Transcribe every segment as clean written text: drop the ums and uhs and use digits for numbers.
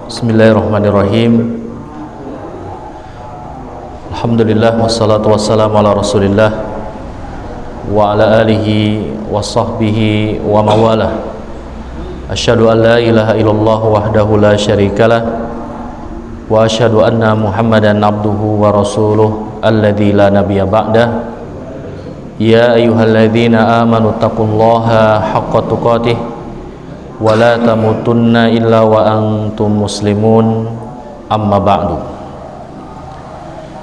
Bismillahirrahmanirrahim. Alhamdulillah wassalatu wassalamu ala Rasulillah wa ala alihi wa sahbihi wa mawalah. Asyhadu an la ilaha illallah wahdahu la syarikalah wa asyhadu anna Muhammadan abduhu wa rasuluh alladzi la nabiyya ba'dah. Ya ayyuhalladzina amanu taqullaha haqqa tuqatih wa la tamutunna illa wa antum muslimun, amma ba'du.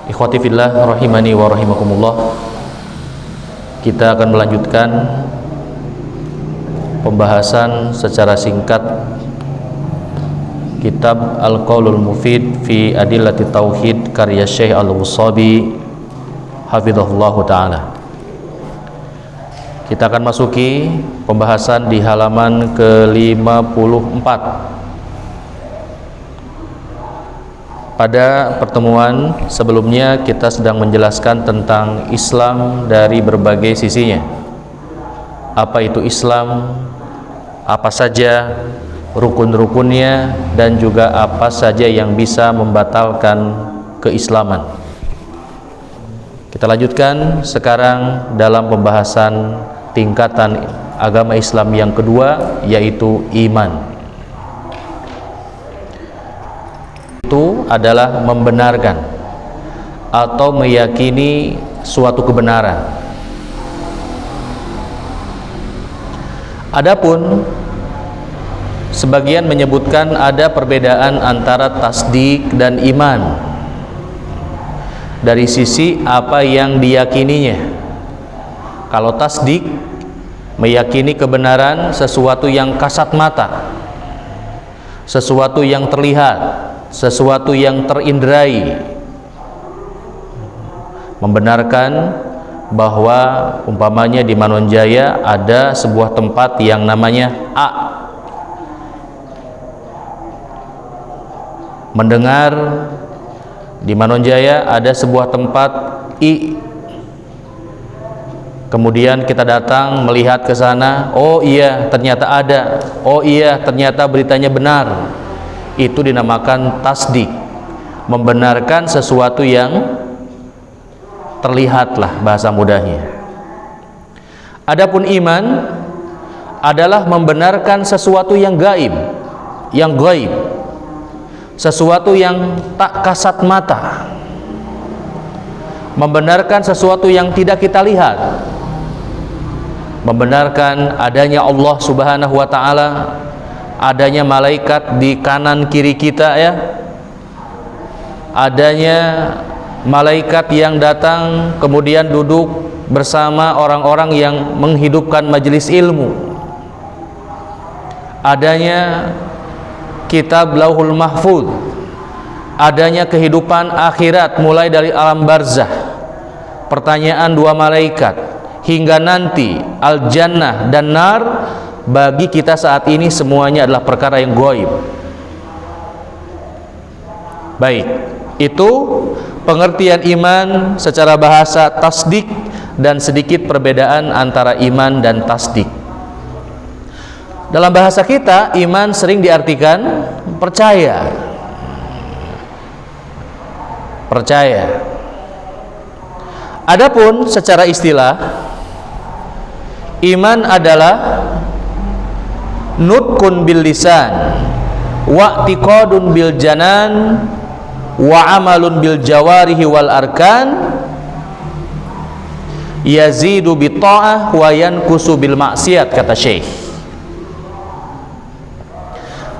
Ikhwati fillah rahimani wa rahimakumullah. Kita akan melanjutkan pembahasan secara singkat kitab Al-Qaulul Mufid fi Adillati Tauhid karya Syekh Al-Wasabi hafizahullahu ta'ala. Kita akan masuki pembahasan di halaman ke-54. Pada pertemuan sebelumnya kita sedang menjelaskan tentang Islam dari berbagai sisinya. Apa itu Islam? Apa saja rukun-rukunnya, dan juga apa saja yang bisa membatalkan keislaman. Kita lanjutkan sekarang dalam pembahasan tingkatan agama Islam yang kedua, yaitu iman. Itu adalah membenarkan atau meyakini suatu kebenaran. Adapun sebagian menyebutkan ada perbedaan antara tasdik dan iman dari sisi apa yang diyakininya. Kalau tasdik, meyakini kebenaran sesuatu yang kasat mata, sesuatu yang terlihat, sesuatu yang terindrai. Membenarkan bahwa umpamanya di Manonjaya ada sebuah tempat yang namanya A. Mendengar di Manonjaya ada sebuah tempat I. Kemudian kita datang melihat ke sana, oh iya ternyata ada, oh iya ternyata beritanya benar. Itu dinamakan tasdik, membenarkan sesuatu yang terlihatlah bahasa mudahnya. Adapun iman adalah membenarkan sesuatu yang gaib, sesuatu yang tak kasat mata, membenarkan sesuatu yang tidak kita lihat, membenarkan adanya Allah Subhanahu wa ta'ala, adanya malaikat di kanan kiri kita, ya, adanya malaikat yang datang kemudian duduk bersama orang-orang yang menghidupkan majelis ilmu, adanya kitab Lauhul Mahfuz, adanya kehidupan akhirat mulai dari alam barzah, pertanyaan dua malaikat, hingga nanti al-jannah dan nar. Bagi kita saat ini semuanya adalah perkara yang gaib. Baik, itu pengertian iman secara bahasa tasdik dan sedikit perbedaan antara iman dan tasdik. Dalam bahasa kita, iman sering diartikan percaya. Adapun secara istilah, iman adalah nutqun bil lisan wa i'tiqadun bil janan wa amalun bil jawarihi wal arkan, yazidu bit ta'ah wa yankusu bil maksiat, kata Syekh.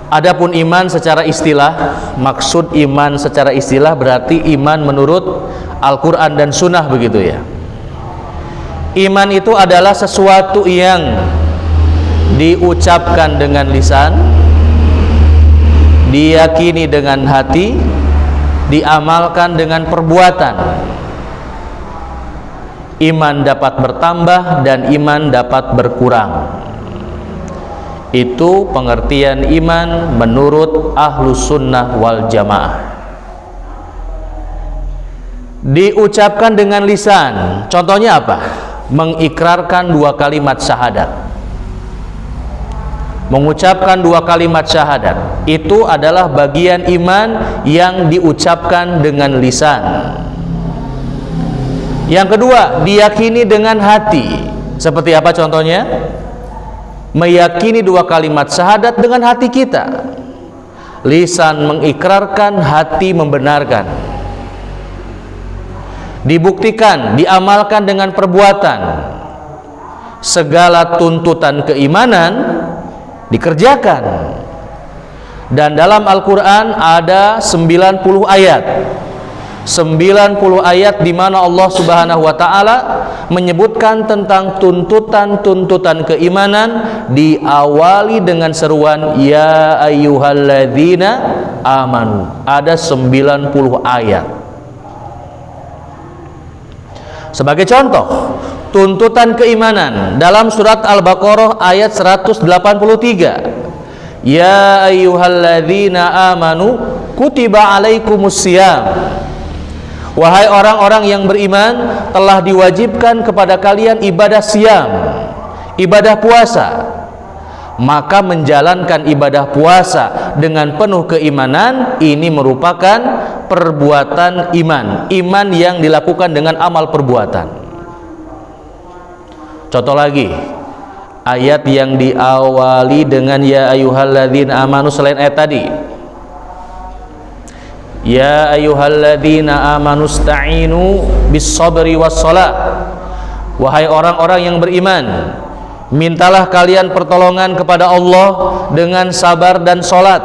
Adapun iman secara istilah, maksud iman secara istilah berarti iman menurut Al-Quran dan Sunnah, begitu ya. Iman itu adalah sesuatu yang diucapkan dengan lisan, diyakini dengan hati, diamalkan dengan perbuatan. Iman dapat bertambah dan iman dapat berkurang. Itu pengertian iman menurut Ahlus Sunnah wal Jamaah. Diucapkan dengan lisan, contohnya apa? Mengikrarkan dua kalimat syahadat, mengucapkan dua kalimat syahadat. itu adalah bagian iman yang diucapkan dengan lisan. Yang kedua, diyakini dengan hati. Seperti apa contohnya? Meyakini dua kalimat syahadat dengan hati kita. Lisan mengikrarkan, hati membenarkan. Dibuktikan, diamalkan dengan perbuatan. Segala tuntutan keimanan dikerjakan. Dan dalam Al-Quran ada 90 ayat. 90 ayat di mana Allah Subhanahu wa taala menyebutkan tentang tuntutan-tuntutan keimanan, diawali dengan seruan ya ayyuhalladzina amanu. Ada 90 ayat. Sebagai contoh, tuntutan keimanan dalam surat Al-Baqarah ayat 183. Ya ayyuhalladzina amanu kutiba alaikumusiyam. Wahai orang-orang yang beriman, telah diwajibkan kepada kalian ibadah siam, ibadah puasa. Maka menjalankan ibadah puasa dengan penuh keimanan ini merupakan perbuatan iman, iman yang dilakukan dengan amal perbuatan. Contoh lagi, ayat yang diawali dengan ya ayyuhalladzina amanu selain ayat tadi. Ya ayyuhalladzina amanu sta'inu bis-sabri was-shalah. Wahai orang-orang yang beriman, mintalah kalian pertolongan kepada Allah dengan sabar dan salat.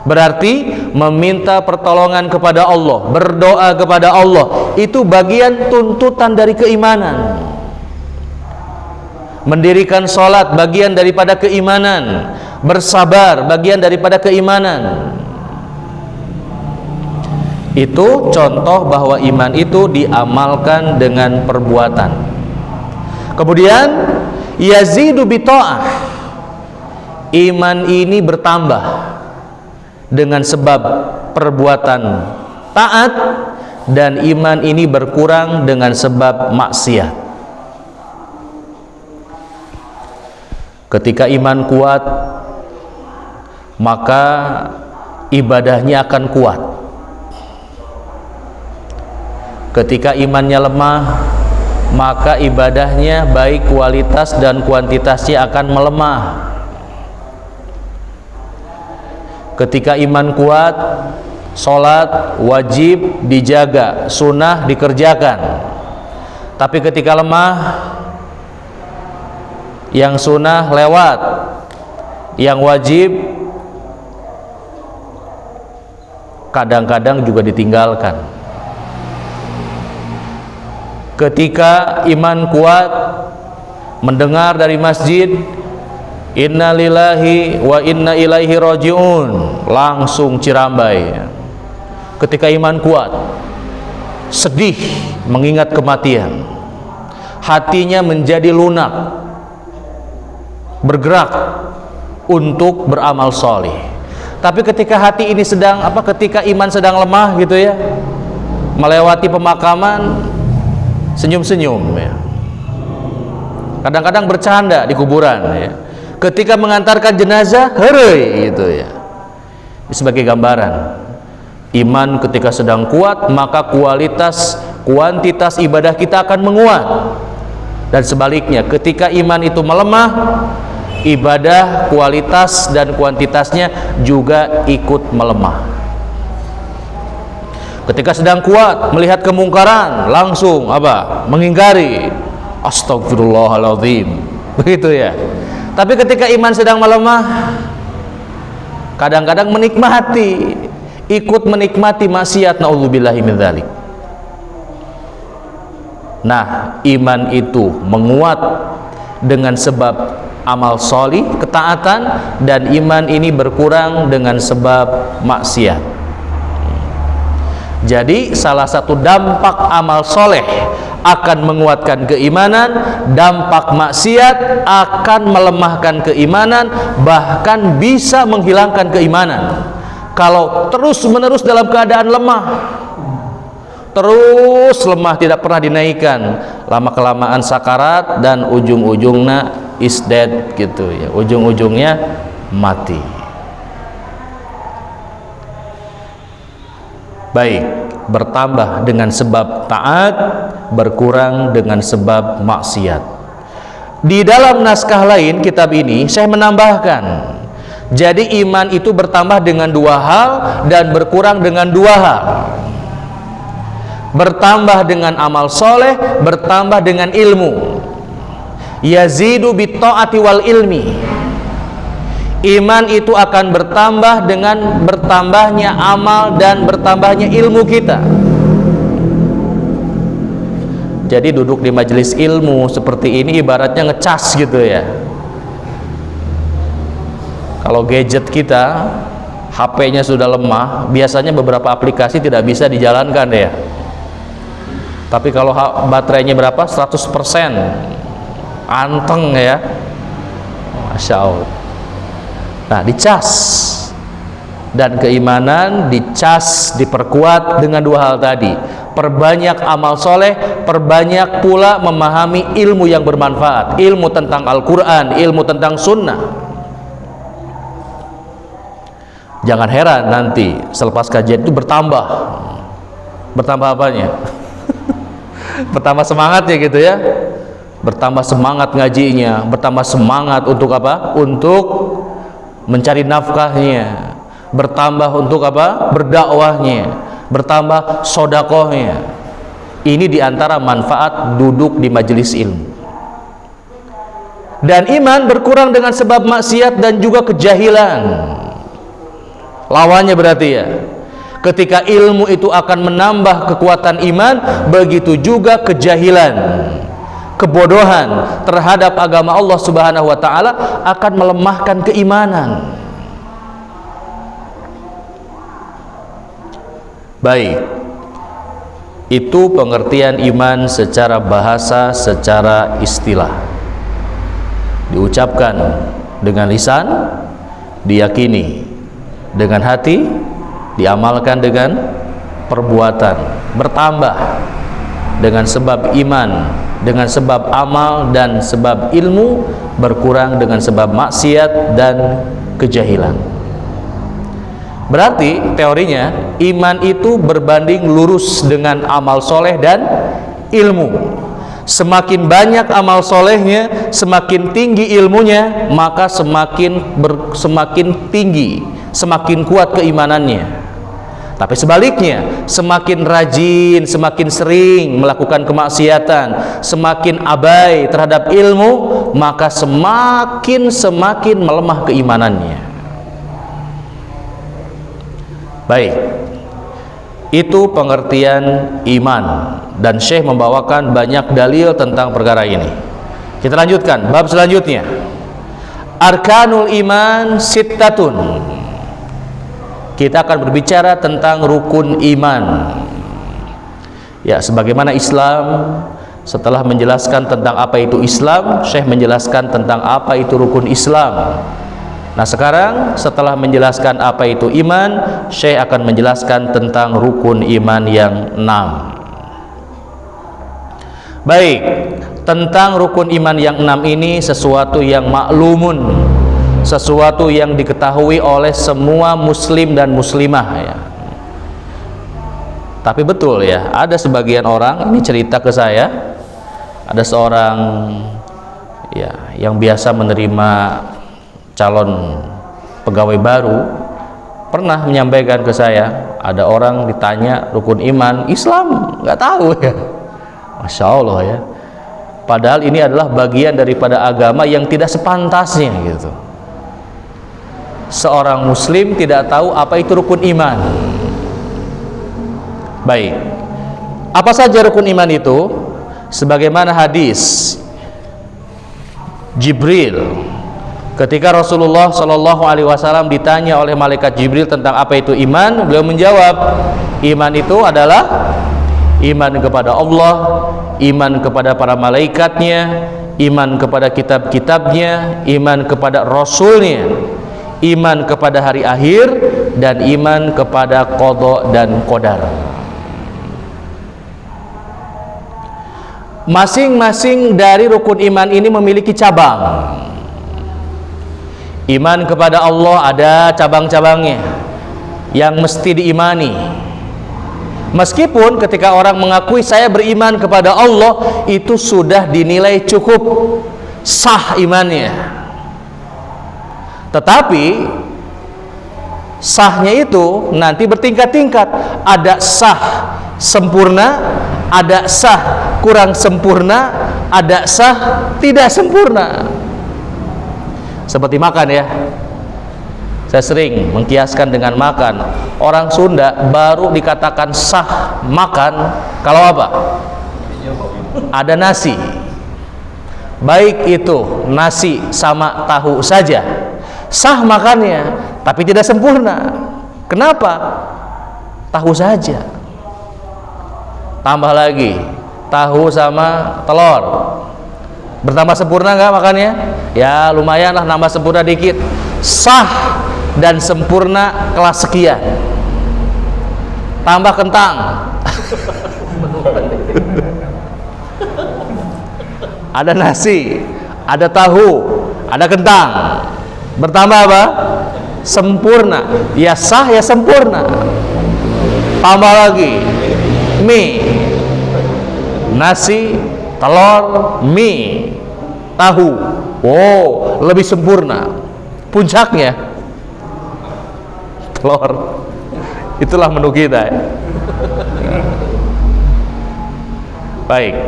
Berarti meminta pertolongan kepada Allah, berdoa kepada Allah, itu bagian tuntutan dari keimanan. Mendirikan salat bagian daripada keimanan, bersabar bagian daripada keimanan. Itu contoh bahwa iman itu diamalkan dengan perbuatan. Kemudian yazidu bita'ah. Iman ini bertambah dengan sebab perbuatan taat, dan iman ini berkurang dengan sebab maksiat. Ketika iman kuat, maka ibadahnya akan kuat. Ketika imannya lemah, maka ibadahnya baik kualitas dan kuantitasnya akan melemah. Ketika iman kuat, sholat wajib dijaga, sunnah dikerjakan. Tapi ketika lemah, yang sunnah lewat, yang wajib kadang-kadang juga ditinggalkan. Ketika iman kuat, mendengar dari masjid inna lillahi wa inna ilaihi raji'un, langsung cirambai. Ketika iman kuat, sedih mengingat kematian, hatinya menjadi lunak, bergerak untuk beramal soleh. Tapi ketika hati ini sedang ketika iman sedang lemah gitu ya, melewati pemakaman, senyum-senyum ya. Kadang-kadang bercanda di kuburan ya. Ketika mengantarkan jenazah, heureuy gitu ya. Ini sebagai gambaran. Iman ketika sedang kuat, maka kuantitas ibadah kita akan menguat. Dan sebaliknya, ketika iman itu melemah, ibadah kualitas dan kuantitasnya juga ikut melemah. Ketika sedang kuat melihat kemungkaran, langsung mengingkari, astagfirullahaladzim, begitu ya. Tapi ketika iman sedang melemah, kadang-kadang menikmati, ikut menikmati maksiat, naudzubillahi min dzalik. Nah, iman itu menguat dengan sebab amal sholih, ketaatan, dan iman ini berkurang dengan sebab maksiat. Jadi salah satu dampak amal soleh akan menguatkan keimanan, dampak maksiat akan melemahkan keimanan, bahkan bisa menghilangkan keimanan. Kalau terus-menerus dalam keadaan lemah, terus lemah, tidak pernah dinaikkan, lama-kelamaan sakarat, dan ujung-ujungnya is dead gitu ya, ujung-ujungnya mati. Baik, bertambah dengan sebab taat, berkurang dengan sebab maksiat. Di dalam naskah lain kitab ini saya menambahkan, jadi iman itu bertambah dengan dua hal dan berkurang dengan dua hal. Bertambah dengan amal soleh, bertambah dengan ilmu. Yazidu bitta'ati wal ilmi. Iman itu akan bertambah dengan bertambahnya amal dan bertambahnya ilmu kita. Jadi duduk di majelis ilmu seperti ini ibaratnya ngecas gitu ya. Kalau gadget kita, HP-nya sudah lemah, biasanya beberapa aplikasi tidak bisa dijalankan ya. Tapi kalau baterainya berapa? 100%, anteng ya. Masya Allah. Nah, dicas. Dan keimanan dicas, diperkuat dengan dua hal tadi. Perbanyak amal soleh, perbanyak pula memahami ilmu yang bermanfaat, ilmu tentang Al-Quran, ilmu tentang sunnah. Jangan heran nanti selepas kajian itu bertambah apanya? Bertambah semangatnya gitu ya, bertambah semangat ngajinya, bertambah semangat untuk apa? Untuk mencari nafkahnya, bertambah untuk apa? Berdakwahnya, bertambah sodakohnya. Ini diantara manfaat duduk di majelis ilmu. Dan iman berkurang dengan sebab maksiat dan juga kejahilan. Lawannya berarti ya, ketika ilmu itu akan menambah kekuatan iman, begitu juga kejahilan, kebodohan terhadap agama Allah Subhanahu wa ta'ala akan melemahkan keimanan. Baik, itu pengertian iman secara bahasa, secara istilah. Diucapkan dengan lisan, diyakini dengan hati, diamalkan dengan perbuatan, bertambah dengan sebab iman, dengan sebab amal dan sebab ilmu, berkurang dengan sebab maksiat dan kejahilan. Berarti teorinya iman itu berbanding lurus dengan amal soleh dan ilmu. Semakin banyak amal solehnya, semakin tinggi ilmunya, maka semakin tinggi, semakin kuat keimanannya. Tapi sebaliknya, semakin rajin, semakin sering melakukan kemaksiatan, semakin abai terhadap ilmu, maka semakin melemah keimanannya. Baik, itu pengertian iman, dan Syekh membawakan banyak dalil tentang perkara ini. Kita lanjutkan bab selanjutnya. Arkanul iman sittatun. Kita akan berbicara tentang rukun iman. Ya, sebagaimana Islam setelah menjelaskan tentang apa itu Islam, Syekh menjelaskan tentang apa itu rukun Islam. Nah, sekarang setelah menjelaskan apa itu iman, Syekh akan menjelaskan tentang rukun iman yang 6. Baik, tentang rukun iman yang 6 ini sesuatu yang maklumun, sesuatu yang diketahui oleh semua muslim dan muslimah ya. Tapi betul ya, ada sebagian orang, ini cerita ke saya, ada seorang ya yang biasa menerima calon pegawai baru pernah menyampaikan ke saya, ada orang ditanya rukun iman Islam nggak tahu ya. Masya Allah ya, padahal ini adalah bagian daripada agama yang tidak sepantasnya gitu. Seorang muslim tidak tahu apa itu rukun iman. Baik, apa saja rukun iman itu? Sebagaimana hadis Jibril, ketika Rasulullah Shallallahu Alaihi Wasallam ditanya oleh malaikat Jibril tentang apa itu iman, beliau menjawab, iman itu adalah iman kepada Allah, iman kepada para malaikatnya, iman kepada kitab-kitabnya, iman kepada Rasulnya, iman kepada hari akhir, dan iman kepada qada dan qadar. Masing-masing dari rukun iman ini memiliki cabang. Iman kepada Allah ada cabang-cabangnya yang mesti diimani. Meskipun ketika orang mengakui saya beriman kepada Allah, itu sudah dinilai cukup sah imannya. Tetapi sahnya itu nanti bertingkat-tingkat. Ada sah sempurna, ada sah kurang sempurna, ada sah tidak sempurna. Seperti makan ya. Saya sering mengkiaskan dengan makan. Orang Sunda baru dikatakan sah makan kalau apa? Ada nasi. Baik itu nasi sama tahu saja, sah makannya, tapi tidak sempurna. Kenapa? Tahu saja. Tambah lagi tahu sama telur, bertambah sempurna nggak makannya? Ya lumayan lah, nambah sempurna dikit. Sah dan sempurna kelas sekian. Tambah kentang, ada nasi, ada tahu, ada kentang, bertambah apa? Sempurna. Ya sah ya sempurna. Tambah lagi mie, nasi, telur, mie, tahu. Wow, lebih sempurna. Puncaknya telur. Itulah menu kita ya. Baik.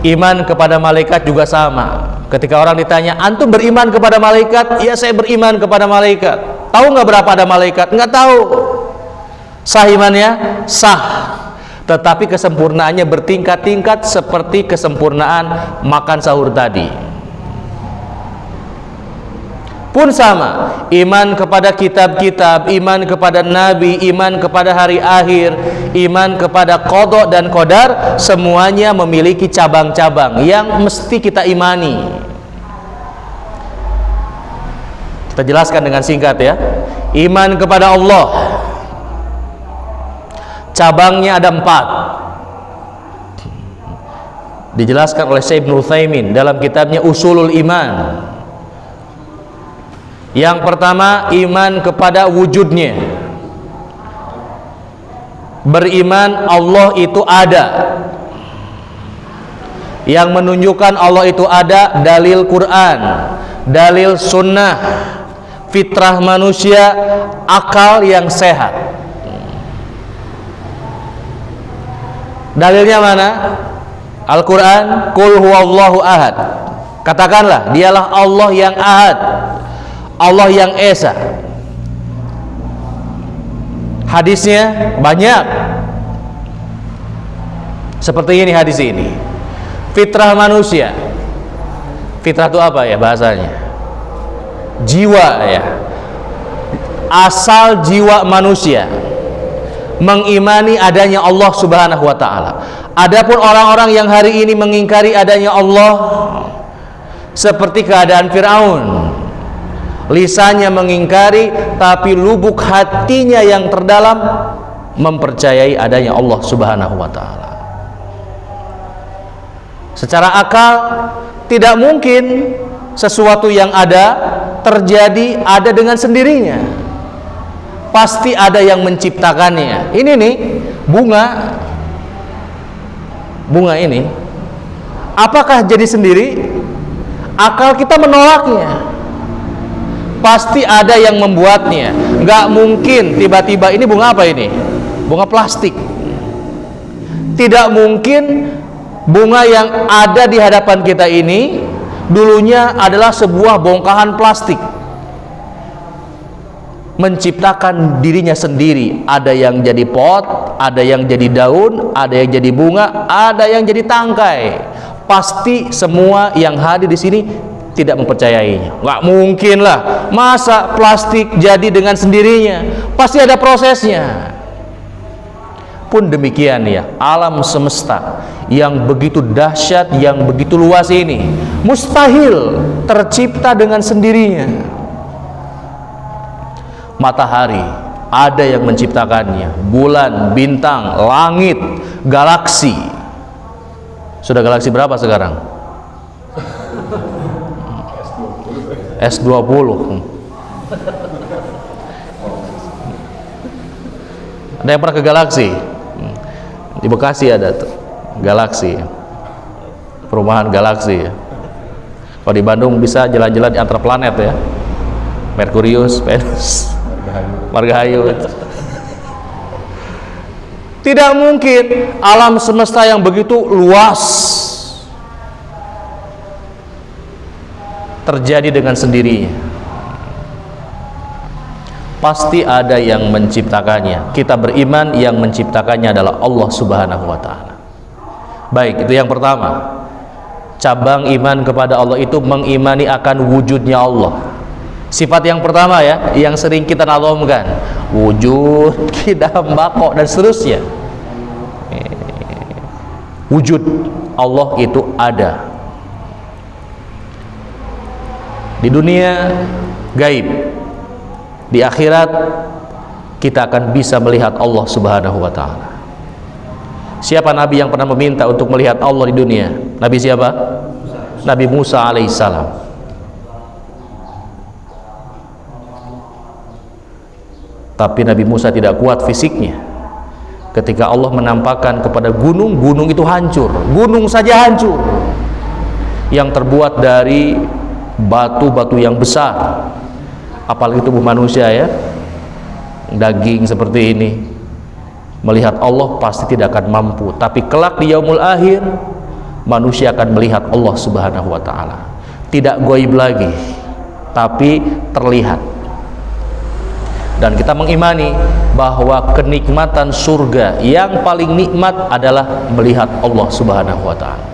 Iman kepada malaikat juga sama. Ketika orang ditanya, antum beriman kepada malaikat? Ya saya beriman kepada malaikat. Tahu nggak berapa ada malaikat? Nggak tahu. Sah imannya? Sah. Tetapi kesempurnaannya bertingkat-tingkat seperti kesempurnaan makan sahur tadi. Pun sama, iman kepada kitab-kitab, iman kepada nabi, iman kepada hari akhir, iman kepada qada dan qadar, semuanya memiliki cabang-cabang yang mesti kita imani. Kita jelaskan dengan singkat ya. Iman kepada Allah, cabangnya ada 4. Dijelaskan oleh Syekh Ibnu Utsaimin dalam kitabnya Ushulul Iman. Yang pertama, iman kepada wujudnya. Beriman Allah itu ada. Yang menunjukkan Allah itu ada dalil Quran, dalil sunnah, fitrah manusia, akal yang sehat. Dalilnya mana? Al-Quran, Qul huwallahu ahad. Katakanlah, dialah Allah yang ahad, Allah yang esa. Hadisnya banyak. Seperti ini hadis ini. Fitrah manusia. Fitrah itu apa ya bahasanya? Jiwa ya. Asal jiwa manusia mengimani adanya Allah Subhanahu wa taala. Adapun orang-orang yang hari ini mengingkari adanya Allah, seperti keadaan Firaun. Lisannya mengingkari, tapi lubuk hatinya yang terdalam mempercayai adanya Allah Subhanahu wa taala. Secara akal tidak mungkin sesuatu yang ada terjadi ada dengan sendirinya. Pasti ada yang menciptakannya. Ini nih bunga ini, apakah jadi sendiri? Akal kita menolaknya. Pasti ada yang membuatnya. Nggak mungkin tiba-tiba ini bunga apa ini? Bunga plastik. Tidak mungkin bunga yang ada di hadapan kita ini dulunya adalah sebuah bongkahan plastik. Menciptakan dirinya sendiri. Ada yang jadi pot, ada yang jadi daun, ada yang jadi bunga, ada yang jadi tangkai. Pasti semua yang hadir di sini tidak mempercayainya. Nggak mungkin lah, masa plastik jadi dengan sendirinya? Pasti ada prosesnya. Pun demikian ya, alam semesta yang begitu dahsyat, yang begitu luas ini mustahil tercipta dengan sendirinya. Matahari ada yang menciptakannya, bulan, bintang, langit, galaksi. Sudah galaksi berapa sekarang? S20. Ada yang pernah ke Galaksi? Di Bekasi ada tuh Galaksi, perumahan Galaksi ya. Kalau di Bandung bisa jalan-jalan di antar planet ya, Merkurius, Venus, Margahayu. Tidak mungkin alam semesta yang begitu luas terjadi dengan sendirinya. Pasti ada yang menciptakannya. Kita beriman yang menciptakannya adalah Allah Subhanahu wa Ta'ala. Baik, itu yang pertama. Cabang iman kepada Allah itu mengimani akan wujudnya Allah. Sifat yang pertama ya, yang sering kita nazamkan, wujud, qidam, baqa dan seterusnya. Wujud Allah itu ada. Di dunia gaib, di akhirat kita akan bisa melihat Allah Subhanahu wa Ta'ala. Siapa nabi yang pernah meminta untuk melihat Allah di dunia? Nabi siapa? Nabi Musa alaihissalam. Tapi Nabi Musa tidak kuat fisiknya. Ketika Allah menampakkan kepada gunung, gunung itu hancur. Gunung saja hancur, yang terbuat dari batu-batu yang besar. Apalagi tubuh manusia ya, daging seperti ini. Melihat Allah pasti tidak akan mampu. Tapi kelak di yaumul akhir, manusia akan melihat Allah Subhanahu wa Ta'ala. Tidak gaib lagi, tapi terlihat. Dan kita mengimani bahwa kenikmatan surga yang paling nikmat adalah melihat Allah Subhanahu wa Ta'ala.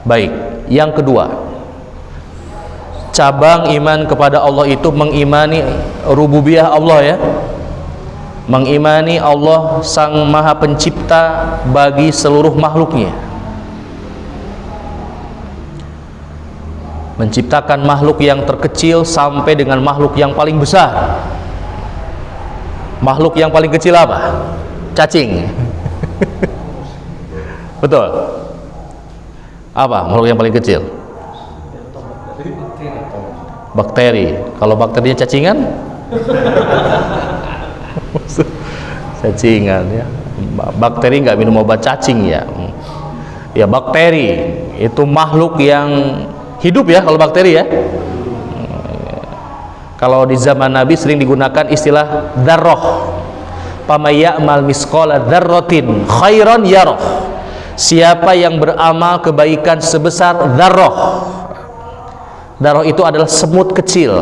Baik, yang kedua, cabang iman kepada Allah itu mengimani rububiyah Allah ya, mengimani Allah sang maha pencipta bagi seluruh makhluknya, menciptakan makhluk yang terkecil sampai dengan makhluk yang paling besar. Makhluk yang paling kecil apa? Cacing. Betul? Apa makhluk yang paling kecil? Bakteri. Kalau bakterinya cacingan? Cacingan ya. Bakteri nggak minum obat cacing ya. Ya, bakteri itu makhluk yang hidup ya, kalau bakteri ya. Kalau di zaman Nabi sering digunakan istilah dzarrah. Pamay ya'mal misqala dzarratin khairan yarah. Siapa yang beramal kebaikan sebesar dzarrah. Dzarrah itu adalah semut kecil.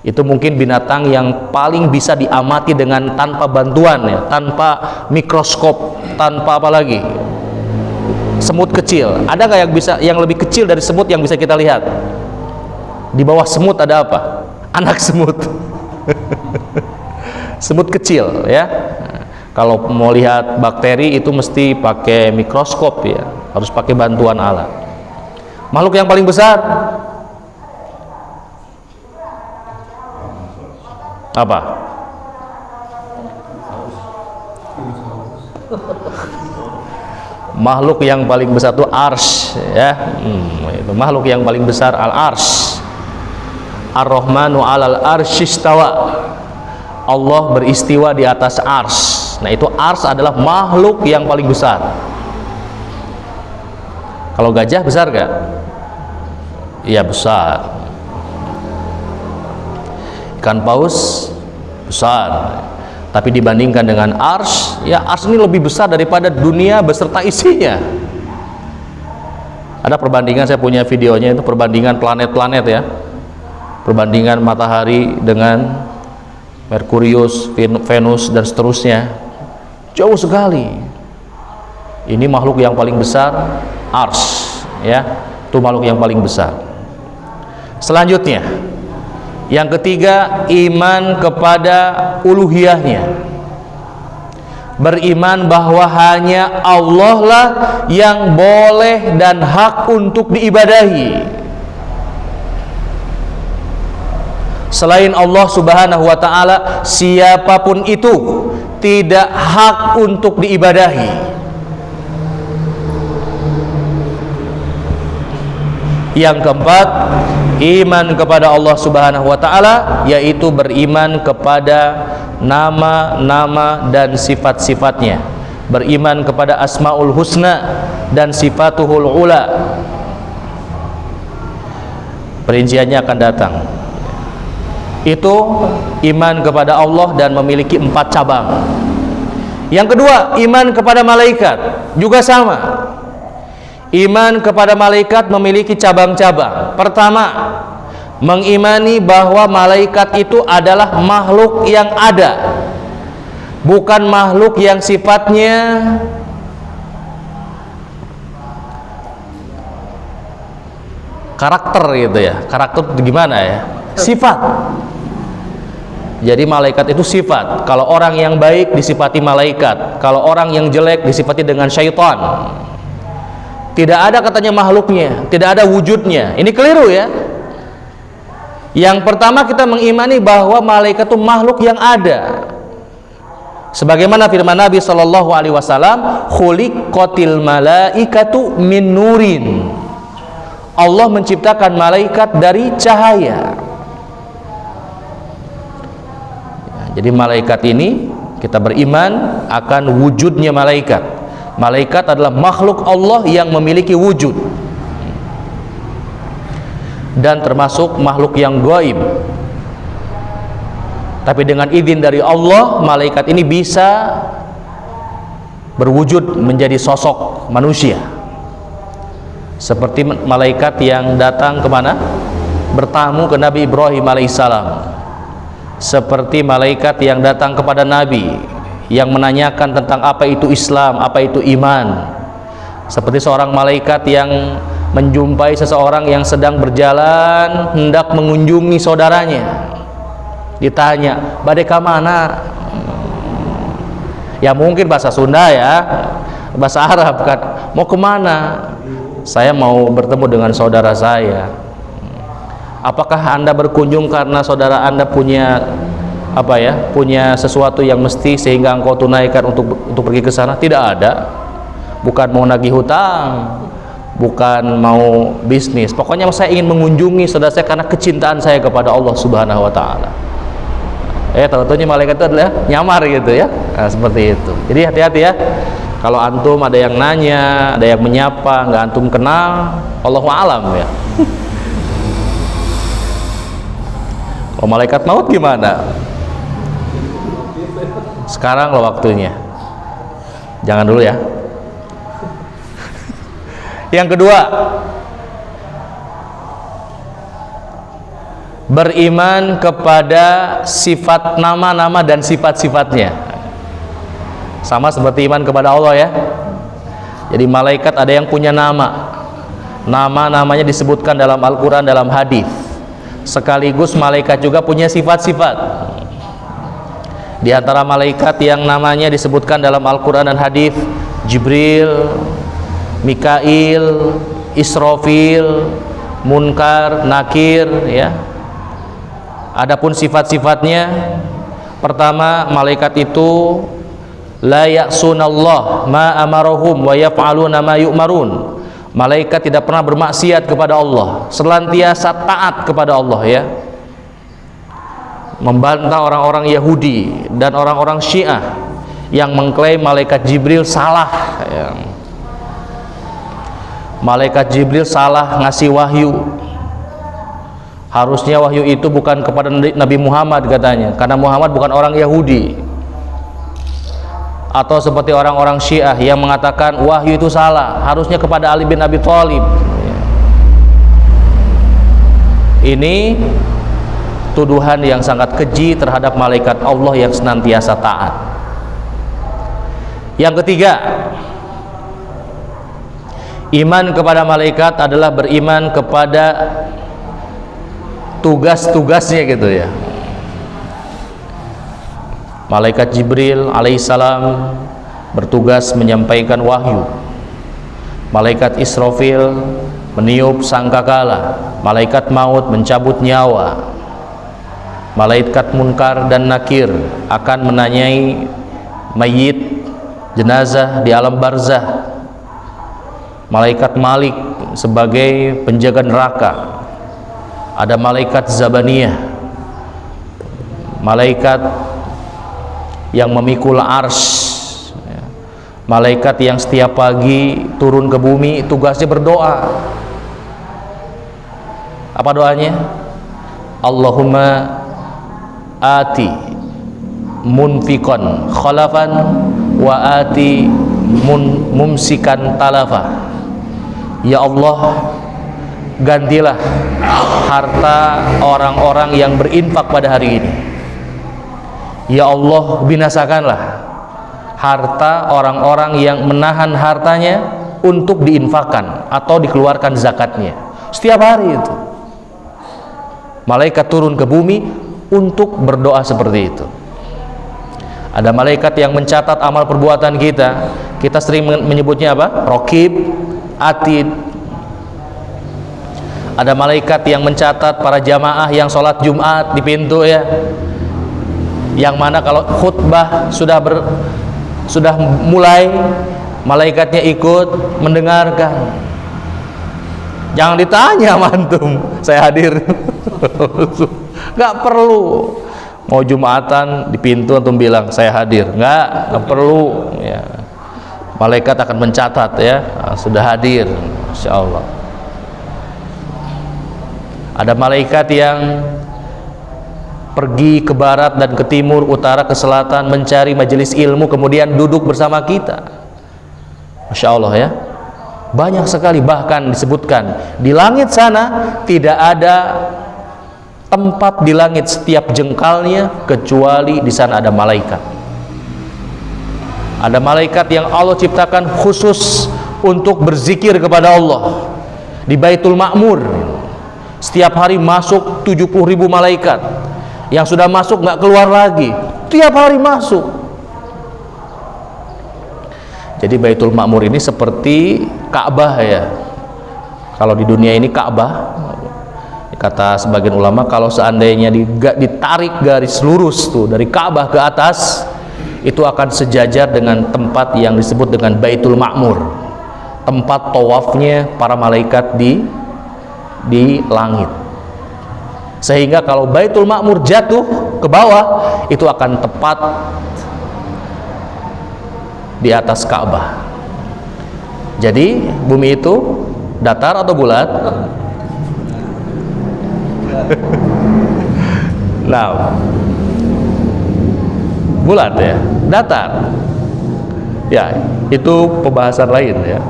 Itu mungkin binatang yang paling bisa diamati dengan tanpa bantuan ya, tanpa mikroskop, tanpa apa lagi. Semut kecil. Ada nggak yang lebih kecil dari semut yang bisa kita lihat? Di bawah semut ada apa? Anak semut. Semut kecil ya. Kalau mau lihat bakteri itu mesti pakai mikroskop ya, harus pakai bantuan alat. Makhluk yang paling besar apa? Makhluk yang paling besar itu ars ya. Itu makhluk yang paling besar al-ars. Ar-Rahmanu 'alal arsyistawa. Allah beristiwa di atas ars. Nah, itu ars adalah makhluk yang paling besar. Kalau gajah besar gak? Iya besar. Ikan paus besar. Tapi dibandingkan dengan ars, ya ars ini lebih besar daripada dunia beserta isinya. Ada perbandingan, saya punya videonya, itu perbandingan planet-planet ya. Perbandingan matahari dengan Merkurius, Venus dan seterusnya. Jauh sekali. Ini makhluk yang paling besar, ars ya. Itu makhluk yang paling besar. Selanjutnya, yang ketiga, iman kepada uluhiyahnya. Beriman bahwa hanya Allah lah yang boleh dan hak untuk diibadahi. Selain Allah Subhanahu wa Ta'ala, siapapun itu tidak hak untuk diibadahi. Yang keempat, iman kepada Allah Subhanahu wa taala, yaitu beriman kepada nama-nama dan sifat-sifatnya, beriman kepada Asmaul Husna dan Sifatuhul Ula. Perinciannya akan datang. Itu iman kepada Allah dan memiliki 4 cabang. Yang kedua, iman kepada malaikat juga sama. Iman kepada malaikat memiliki cabang-cabang. Pertama, mengimani bahwa malaikat itu adalah makhluk yang ada, bukan makhluk yang sifatnya karakter gitu ya. Karakter gimana ya? Sifat. Jadi malaikat itu sifat. Kalau orang yang baik disifati malaikat, kalau orang yang jelek disifati dengan syaitan. Tidak ada katanya makhluknya, tidak ada wujudnya. Ini keliru ya. Yang pertama, kita mengimani bahwa malaikat itu makhluk yang ada. Sebagaimana firman Nabi sallallahu alaihi wasallam, "Khuliqatil malaikatu min nurin." Allah menciptakan malaikat dari cahaya. Jadi malaikat ini kita beriman akan wujudnya malaikat. Malaikat adalah makhluk Allah yang memiliki wujud dan termasuk makhluk yang gaib. Tapi dengan izin dari Allah, malaikat ini bisa berwujud menjadi sosok manusia. Seperti malaikat yang datang kemana? Bertamu ke Nabi Ibrahim alaihissalam. Seperti malaikat yang datang kepada Nabi, yang menanyakan tentang apa itu Islam, apa itu iman. Seperti seorang malaikat yang menjumpai seseorang yang sedang berjalan hendak mengunjungi saudaranya. Ditanya, "Bade ka mana?" Ya mungkin bahasa Sunda ya, bahasa Arab kan. "Mau kemana?" "Saya mau bertemu dengan saudara saya." "Apakah Anda berkunjung karena saudara Anda punya punya sesuatu yang mesti sehingga engkau tunaikan untuk pergi ke sana?" "Tidak ada. Bukan mau nagih hutang, bukan mau bisnis. Pokoknya saya ingin mengunjungi saudara saya karena kecintaan saya kepada Allah Subhanahu wa taala." Tahu-tahunya malaikat itu adalah nyamar gitu ya. Nah, seperti itu. Jadi hati-hati ya. Kalau antum ada yang nanya, ada yang menyapa, nggak antum kenal, Allahu a'lam ya. Kalau malaikat maut gimana? Sekarang lo waktunya. Jangan dulu ya. Yang kedua, beriman kepada sifat nama-nama dan sifat-sifatnya. Sama seperti iman kepada Allah ya. Jadi malaikat ada yang punya nama. Nama-namanya disebutkan dalam Al-Quran, dalam hadis. Sekaligus malaikat juga punya sifat-sifat. Di antara malaikat yang namanya disebutkan dalam Al-Quran dan hadis, Jibril, Mikail, Israfil, Munkar, Nakir ya. Adapun sifat-sifatnya, pertama, malaikat itu la ya'sunallah ma amarahum wa yaf'aluna ma yu'marun. Malaikat tidak pernah bermaksiat kepada Allah, senantiasa taat kepada Allah ya. Membantah orang-orang Yahudi dan orang-orang Syiah yang mengklaim malaikat Jibril salah ya. Malaikat Jibril salah ngasih wahyu. Harusnya wahyu itu bukan kepada Nabi Muhammad katanya, karena Muhammad bukan orang Yahudi. Atau seperti orang-orang Syiah yang mengatakan wahyu itu salah, harusnya kepada Ali bin Abi Thalib. Ini tuduhan yang sangat keji terhadap malaikat Allah yang senantiasa taat. Yang ketiga, iman kepada malaikat adalah beriman kepada tugas-tugasnya gitu ya. Malaikat Jibril alaihissalam bertugas menyampaikan wahyu. Malaikat Israfil meniup sangkakala. Malaikat maut mencabut nyawa. Malaikat Munkar dan Nakir akan menanyai mayit jenazah di alam barzah. malaikat Malik sebagai penjaga neraka, ada malaikat Zabaniyah, malaikat yang memikul arsy, malaikat yang setiap pagi turun ke bumi tugasnya berdoa. Apa doanya? Allahumma ati munfiqan khalafan wa ati mumsikan talafa. Ya Allah, gantilah harta orang-orang yang berinfak pada hari ini. Ya Allah, binasakanlah harta orang-orang yang menahan hartanya untuk diinfakkan atau dikeluarkan zakatnya. Setiap hari itu malaikat turun ke bumi untuk berdoa seperti itu. Ada malaikat yang mencatat amal perbuatan kita. Kita sering menyebutnya apa? Raqib, Atid. Ada malaikat yang mencatat para jamaah yang sholat Jumat di pintu ya, yang mana kalau khutbah sudah mulai, malaikatnya ikut mendengarkan. Jangan ditanya mantum, saya hadir. Nggak perlu. Mau Jumatan di pintu antum bilang saya hadir, nggak perlu ya. Malaikat akan mencatat ya, sudah hadir, insya Allah. Ada malaikat yang pergi ke barat dan ke timur, utara, ke selatan mencari majelis ilmu, kemudian duduk bersama kita. Masya Allah ya, banyak sekali. Bahkan disebutkan di langit sana tidak ada tempat di langit setiap jengkalnya kecuali di sana ada malaikat. Ada malaikat yang Allah ciptakan khusus untuk berzikir kepada Allah di Baitul Ma'mur. Setiap hari masuk 70.000 malaikat. Yang sudah masuk nggak keluar lagi, tiap hari masuk. Jadi Baitul Ma'mur ini seperti Ka'bah ya. Kalau di dunia ini Ka'bah, kata sebagian ulama, kalau seandainya ditarik garis lurus tuh dari Ka'bah ke atas, itu akan sejajar dengan tempat yang disebut dengan Baitul Ma'mur, tempat tawafnya para malaikat di langit. Sehingga kalau Baitul Ma'mur jatuh ke bawah, itu akan tepat di atas Ka'bah. Jadi bumi itu datar atau bulat? Nah, bulat ya, datar ya, itu pembahasan lain ya.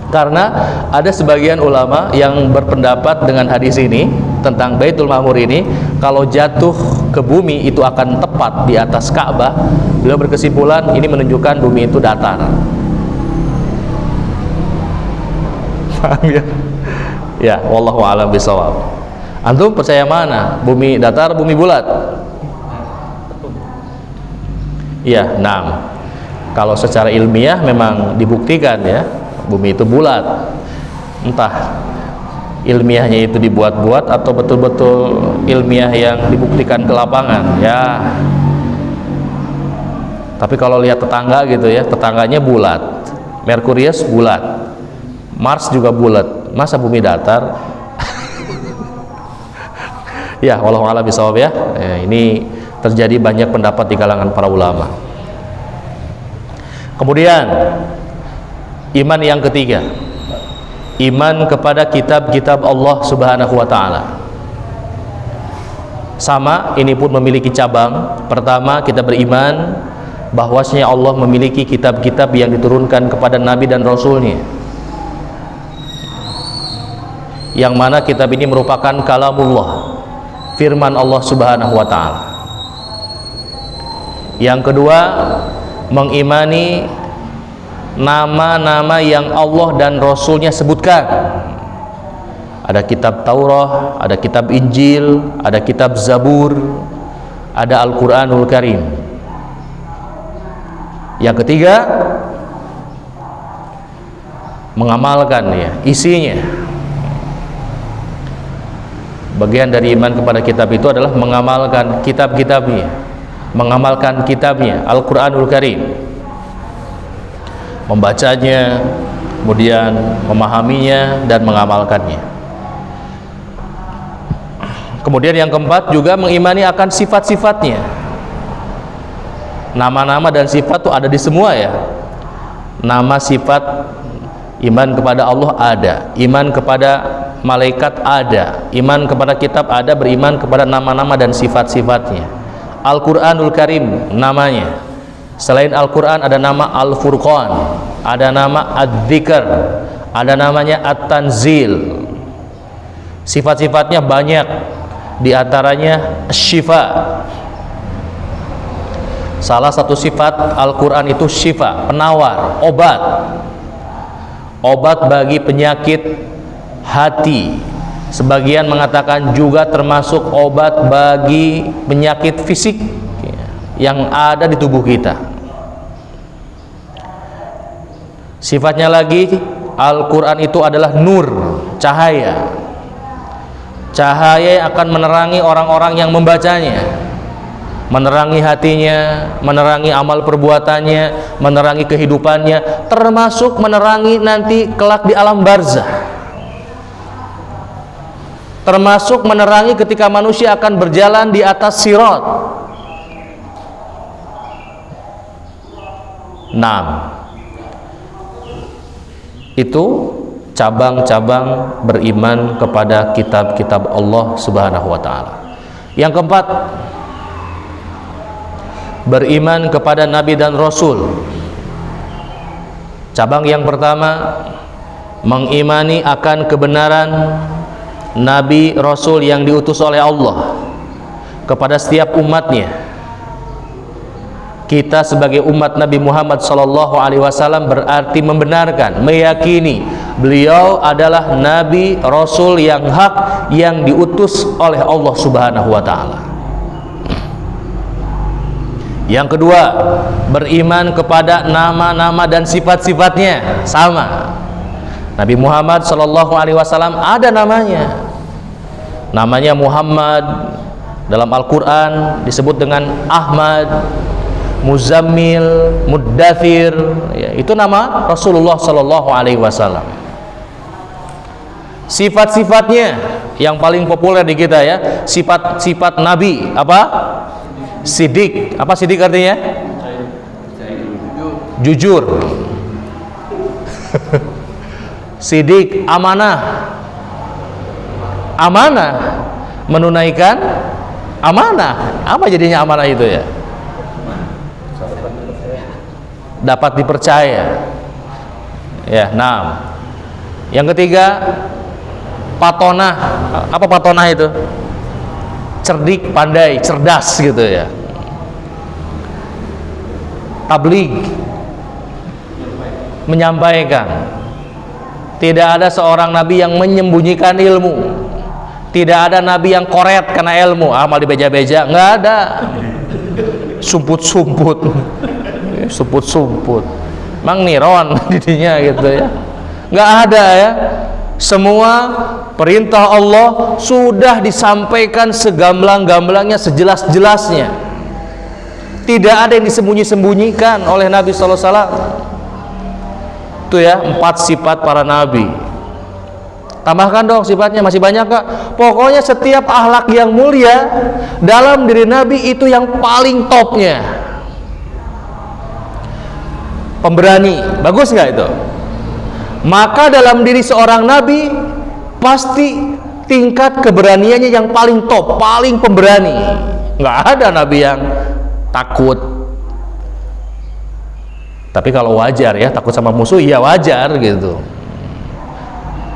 Karena ada sebagian ulama yang berpendapat dengan hadis ini tentang Baitul Ma'mur ini, kalau jatuh ke bumi itu akan tepat di atas Ka'bah. Beliau berkesimpulan ini menunjukkan bumi itu datar. Paham ya? Ya, wallahu a'lam bishawab. Antum percaya mana? Bumi datar, bumi bulat? Iya, nah. Kalau secara ilmiah memang dibuktikan ya, bumi itu bulat. Entah ilmiahnya itu dibuat-buat atau betul-betul ilmiah yang dibuktikan ke lapangan ya. Tapi kalau lihat tetangga gitu ya, tetangganya bulat. Merkurius bulat, Mars juga bulat. Masa bumi datar? Ya, wallahu a'lam bishawab ya. Ini terjadi banyak pendapat di kalangan para ulama. Kemudian iman yang ketiga, iman kepada kitab-kitab Allah Subhanahu wa ta'ala. Sama, ini pun memiliki cabang. Pertama, kita beriman bahwasanya Allah memiliki kitab-kitab yang diturunkan kepada Nabi dan Rasulnya, yang mana kitab ini merupakan kalamullah, firman Allah Subhanahu wa ta'ala. Yang kedua, mengimani nama-nama yang Allah dan Rasulnya sebutkan. Ada kitab Taurat, ada kitab Injil, ada kitab Zabur, ada Al-Quranul Karim. Yang ketiga, mengamalkan ya isinya. Bagian dari iman kepada kitab itu adalah mengamalkan kitab-kitabnya, mengamalkan kitabnya Al-Quranul Karim, membacanya, kemudian memahaminya dan mengamalkannya. Kemudian yang keempat juga mengimani akan sifat-sifatnya. Nama-nama dan sifat itu ada di semua ya. Nama, sifat, iman kepada Allah ada, iman kepada malaikat ada, iman kepada kitab ada, beriman kepada nama-nama dan sifat-sifatnya. Al-Quranul Karim namanya. Selain Al-Quran ada nama Al-Furqan, ada nama Ad-Dzikr, ada namanya At-Tanzil. Sifat-sifatnya banyak, diantaranya Syifa. Salah satu sifat Al-Quran itu syifa, penawar, obat. Obat bagi penyakit hati. Sebagian mengatakan juga termasuk obat bagi penyakit fisik yang ada di tubuh kita. Sifatnya lagi, Al-Quran itu adalah nur, cahaya. Cahaya yang akan menerangi orang-orang yang membacanya, menerangi hatinya, menerangi amal perbuatannya, menerangi kehidupannya, termasuk menerangi nanti kelak di alam barzah, termasuk menerangi ketika manusia akan berjalan di atas sirat. 6. Itu cabang-cabang beriman kepada kitab-kitab Allah Subhanahu wa taala. Yang keempat, beriman kepada nabi dan rasul. Cabang yang pertama, mengimani akan kebenaran nabi rasul yang diutus oleh Allah kepada setiap umatnya. Kita sebagai umat Nabi Muhammad SAW berarti membenarkan, meyakini beliau adalah nabi rasul yang hak yang diutus oleh Allah Subhanahu wa taala. Yang kedua, beriman kepada nama-nama dan sifat-sifatnya. Sama, Nabi Muhammad SAW ada namanya. Namanya Muhammad, dalam Al-Quran disebut dengan Ahmad, Muzammil, Muddathir, ya, itu nama Rasulullah SAW. Sifat-sifatnya yang paling populer di kita ya, sifat-sifat Nabi apa? Sidik. Apa sidik artinya? Jujur. Sidik, amanah. Amanah, menunaikan amanah. Apa jadinya amanah itu ya? Dapat dipercaya. Ya, 6. Yang ketiga, patonah. Apa patonah itu? Cerdik, pandai, cerdas gitu ya. Tabligh, menyampaikan. Tidak ada seorang nabi yang menyembunyikan ilmu. Tidak ada nabi yang koret karena ilmu, amal dibeja-beja, nggak ada. Sumput-sumput. Sumput-sumput. Mang niron didinya gitu ya. Nggak ada ya. Semua perintah Allah sudah disampaikan segamblang-gamblangnya, sejelas-jelasnya. Tidak ada yang disembunyi-sembunyikan oleh Nabi sallallahu alaihi wasallam. Itu ya, 4 sifat para nabi. Tambahkan dong sifatnya, masih banyak kak. Pokoknya setiap akhlak yang mulia dalam diri nabi itu yang paling topnya. Pemberani, bagus nggak itu? Maka dalam diri seorang nabi pasti tingkat keberaniannya yang paling top, paling pemberani. Nggak ada nabi yang takut. Tapi kalau wajar ya, takut sama musuh ya wajar gitu.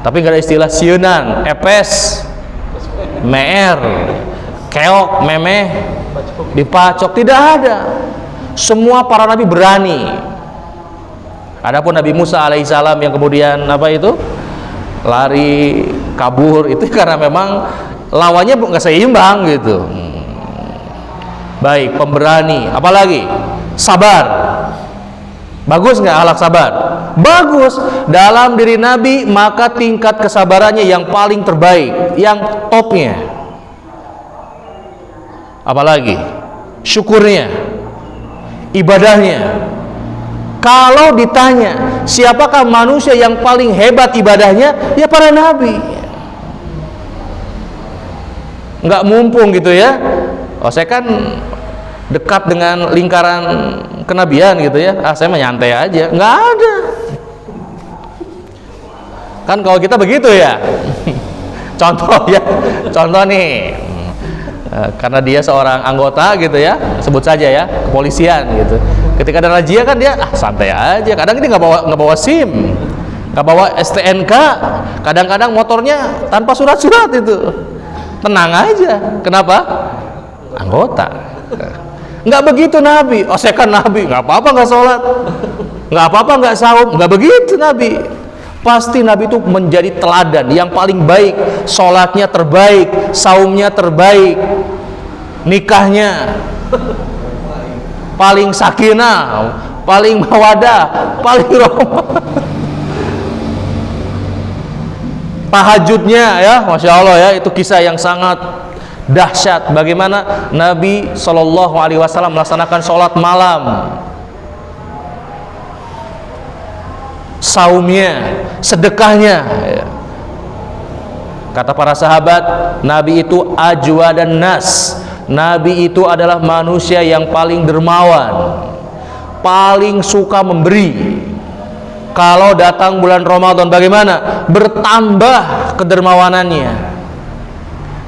Tapi nggak ada istilah sieunan, epes, meer, keok, memeh, dipacok, tidak ada. Semua para nabi berani. Adapun Nabi Musa alaihissalam yang kemudian apa itu lari kabur, itu karena memang lawannya nggak seimbang gitu. Baik, pemberani, apalagi sabar. Bagus nggak akhlak sabar? Bagus. Dalam diri Nabi maka tingkat kesabarannya yang paling terbaik, yang topnya. Apalagi syukurnya, ibadahnya. Kalau ditanya siapakah manusia yang paling hebat ibadahnya, ya para nabi. Nggak mumpung gitu ya. Oh, saya kan dekat dengan lingkaran kenabian gitu ya. Saya mah nyantai aja. Nggak ada. Kan kalau kita begitu ya. Contoh ya. Contoh nih. Karena dia seorang anggota gitu ya, sebut saja ya, kepolisian gitu. Ketika ada razia kan dia santai aja. Kadang dia nggak bawa SIM, nggak bawa STNK. Kadang-kadang motornya tanpa surat-surat itu. Tenang aja. Kenapa? Anggota. Nggak begitu Nabi. Oh, saya kan Nabi, nggak apa-apa nggak sholat, nggak apa-apa nggak saum. Nggak begitu Nabi. Pasti Nabi itu menjadi teladan yang paling baik. Sholatnya terbaik, saumnya terbaik, nikahnya paling sakinah, paling mawadah, paling rahmah. Tahajudnya ya, Masya Allah ya, itu kisah yang sangat dahsyat. Bagaimana Nabi SAW melaksanakan sholat malam, saumnya, sedekahnya. Kata para sahabat, Nabi itu ajwa dan nas. Nabi itu adalah manusia yang paling dermawan, paling suka memberi. Kalau datang bulan Ramadan bagaimana? Bertambah kedermawanannya,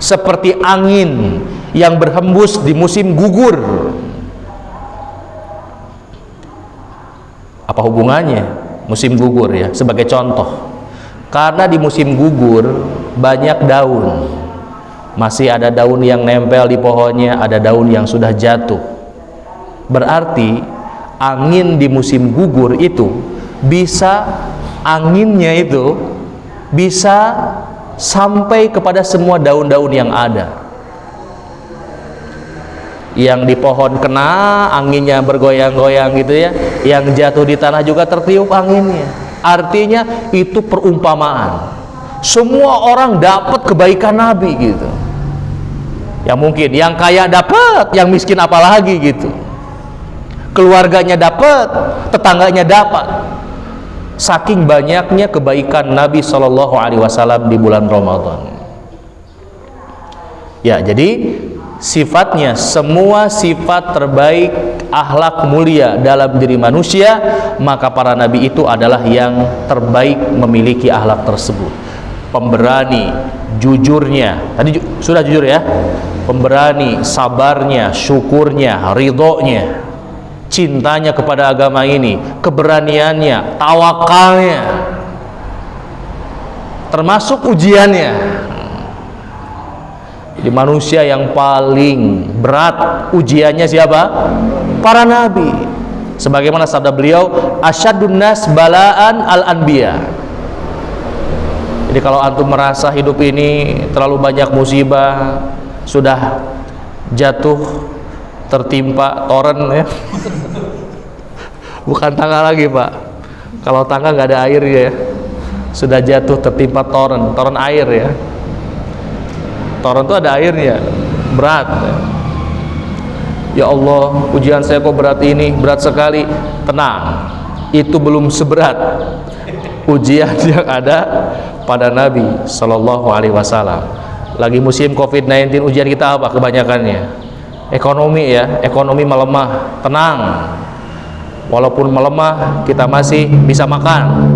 seperti angin yang berhembus di musim gugur. Apa hubungannya musim gugur ya? Sebagai contoh, karena di musim gugur banyak daun, masih ada daun yang nempel di pohonnya, ada daun yang sudah jatuh. Berarti angin di musim gugur itu bisa, anginnya itu bisa sampai kepada semua daun-daun yang ada. Yang di pohon kena, anginnya bergoyang-goyang gitu ya, yang jatuh di tanah juga tertiup anginnya. Artinya itu perumpamaan. Semua orang dapat kebaikan Nabi gitu. Ya mungkin yang kaya dapat, yang miskin apalagi gitu. Keluarganya dapat, tetangganya dapat. Saking banyaknya kebaikan Nabi SAW di bulan Ramadan. Ya, jadi sifatnya, semua sifat terbaik, akhlak mulia dalam diri manusia, maka para nabi itu adalah yang terbaik memiliki akhlak tersebut. Pemberani, jujurnya, tadi sudah jujur ya, pemberani, sabarnya, syukurnya, ridhonya, cintanya kepada agama ini, keberaniannya, tawakalnya, termasuk ujiannya. Jadi manusia yang paling berat ujiannya siapa? Para nabi. Sebagaimana sabda beliau, asyadun nas balaan al-anbiya. Jadi kalau antum merasa hidup ini terlalu banyak musibah, sudah jatuh tertimpa toren ya, bukan tangga lagi Pak, kalau tangga nggak ada air ya, sudah jatuh tertimpa toren air ya. Toren itu ada airnya, berat ya. Ya Allah, ujian saya kok berat ini, berat sekali. Tenang, itu belum seberat ujian yang ada pada Nabi SAW. Lagi musim COVID-19, ujian kita apa kebanyakannya? Ekonomi ya, ekonomi melemah. Tenang, walaupun melemah, kita masih bisa makan,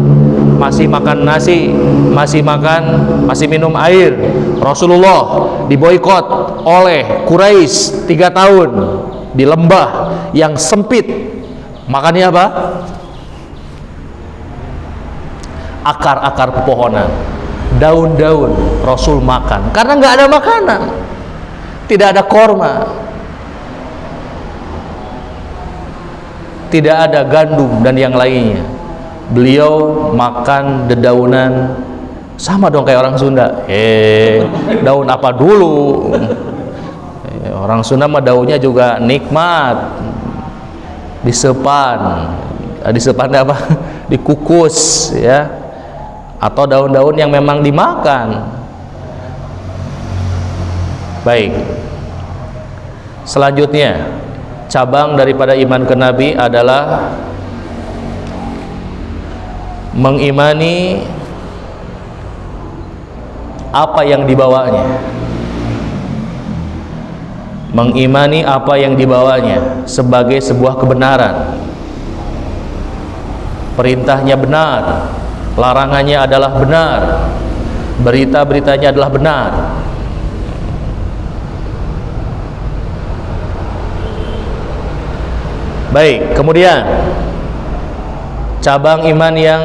masih makan nasi, masih minum air. Rasulullah diboikot oleh Quraisy 3 tahun di lembah yang sempit. Makannya apa? Akar-akar pepohonan, daun-daun. Rasul makan karena nggak ada makanan, tidak ada korma, tidak ada gandum dan yang lainnya. Beliau makan dedaunan, sama dong kayak orang Sunda. Daun apa dulu? Orang Sunda mah daunnya juga nikmat, disepan apa? Dikukus ya, atau daun-daun yang memang dimakan. Baik, selanjutnya cabang daripada iman ke Nabi adalah mengimani apa yang dibawanya, mengimani apa yang dibawanya sebagai sebuah kebenaran. Perintahnya benar, larangannya adalah benar, berita-beritanya adalah benar. Baik, kemudian cabang iman yang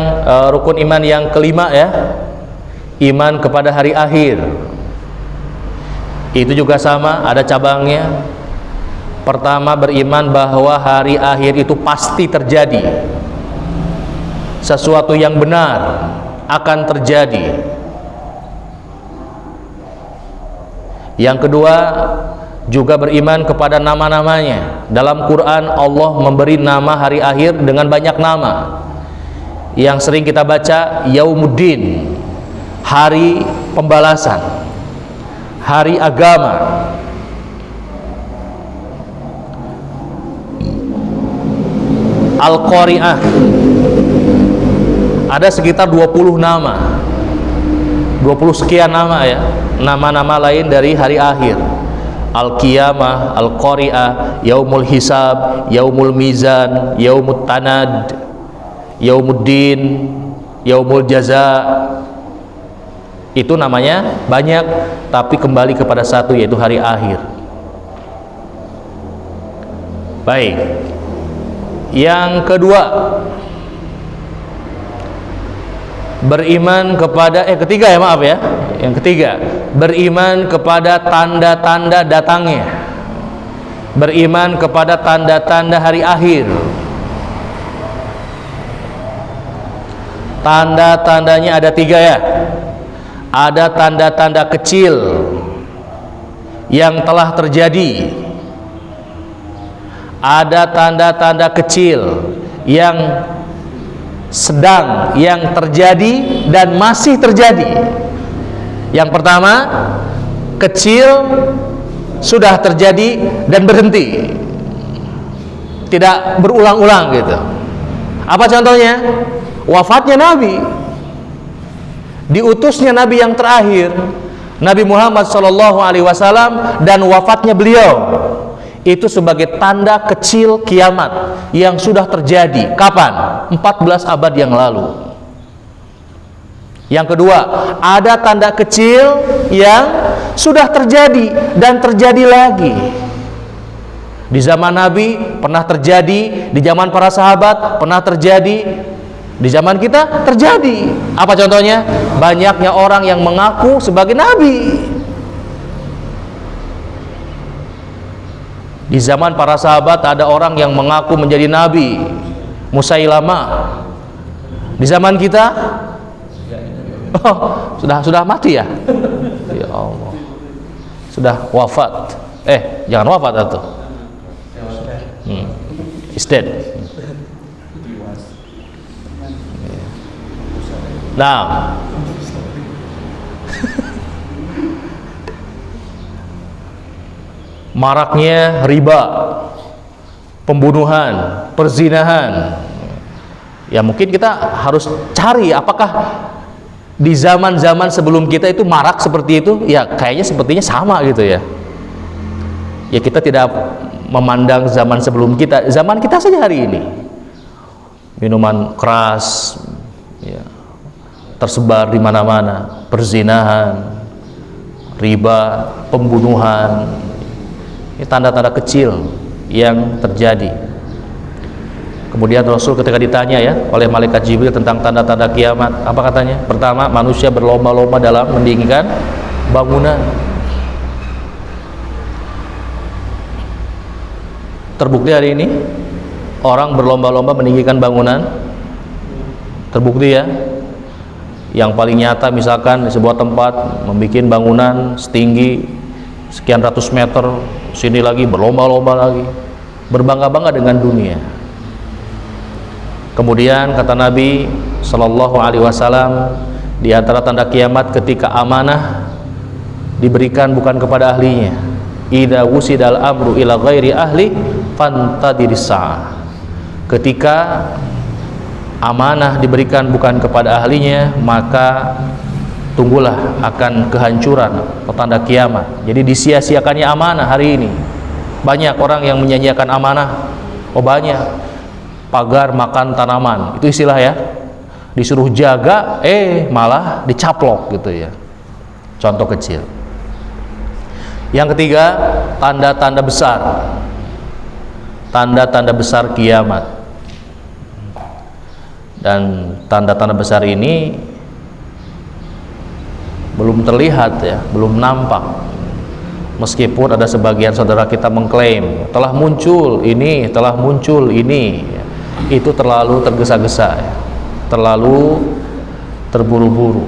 rukun iman yang kelima ya, iman kepada hari akhir. Itu juga sama, ada cabangnya. Pertama, beriman bahwa hari akhir itu pasti terjadi, sesuatu yang benar akan terjadi. Yang kedua, juga beriman kepada nama-namanya. Dalam Quran Allah memberi nama hari akhir dengan banyak nama. Yang sering kita baca Yaumuddin, hari pembalasan, hari agama. Al-Qari'ah, ada sekitar 20 nama, 20 sekian nama ya, nama-nama lain dari hari akhir. Al-Qiyamah, Al-Qari'ah, Yaumul Hisab, Yaumul Mizan, Yaumut Tanad, Yaumuddin, Yaumul Jaza. Itu namanya banyak, tapi kembali kepada satu, yaitu hari akhir. Baik. Yang kedua, beriman kepada ketiga ya, maaf ya. Yang ketiga, beriman kepada tanda-tanda datangnya. Beriman kepada tanda-tanda hari akhir. Tanda-tandanya ada 3 ya. Ada tanda-tanda kecil yang telah terjadi. Ada tanda-tanda kecil yang sedang, yang terjadi dan masih terjadi. Yang pertama, kecil, sudah terjadi dan berhenti, tidak berulang-ulang gitu. Apa contohnya? Wafatnya Nabi, diutusnya Nabi yang terakhir, Nabi Muhammad SAW, dan wafatnya beliau. Itu sebagai tanda kecil kiamat yang sudah terjadi. Kapan? 14 abad yang lalu. Yang kedua, ada tanda kecil yang sudah terjadi dan terjadi lagi. Di zaman Nabi pernah terjadi, di zaman para sahabat pernah terjadi, di zaman kita terjadi. Apa contohnya? Banyaknya orang yang mengaku sebagai nabi. Di zaman para sahabat ada orang yang mengaku menjadi nabi, Musailamah. Di zaman kita sudah mati ya? Ya Allah, sudah wafat. Jangan wafat atau is dead. Nah, maraknya riba, pembunuhan, perzinahan. Ya mungkin kita harus cari apakah di zaman-zaman sebelum kita itu marak seperti itu. Ya kayaknya sepertinya sama gitu ya. Ya kita tidak memandang zaman sebelum kita, zaman kita saja hari ini. Minuman keras ya, tersebar di mana-mana, perzinahan, riba, pembunuhan. Ini tanda-tanda kecil yang terjadi. Kemudian Rasul ketika ditanya ya oleh malaikat Jibril tentang tanda-tanda kiamat, apa katanya? Pertama, manusia berlomba-lomba dalam mendirikan bangunan. Terbukti hari ini orang berlomba-lomba meninggikan bangunan. Terbukti ya. Yang paling nyata misalkan di sebuah tempat membuat bangunan setinggi sekian ratus meter, sini lagi berlomba-lomba lagi, berbangga-bangga dengan dunia. Kemudian kata Nabi Sallallahu Alaihi Wasallam, di antara tanda kiamat ketika amanah diberikan bukan kepada ahlinya. Idza wusidal amru ila ghairi ahli fantadiris sa'ah. Ketika amanah diberikan bukan kepada ahlinya, maka tunggulah akan kehancuran atau tanda kiamat. Jadi disia-siakannya amanah hari ini. Banyak orang yang menyia-nyiakan amanah. Oh banyak. Pagar makan tanaman, itu istilah ya. Disuruh jaga, malah dicaplok gitu ya. Contoh kecil. Yang ketiga, tanda-tanda besar. Tanda-tanda besar kiamat. Dan tanda-tanda besar ini belum terlihat ya, belum nampak. Meskipun ada sebagian saudara kita mengklaim telah muncul ini, telah muncul ini, itu terlalu tergesa-gesa ya, terlalu terburu-buru.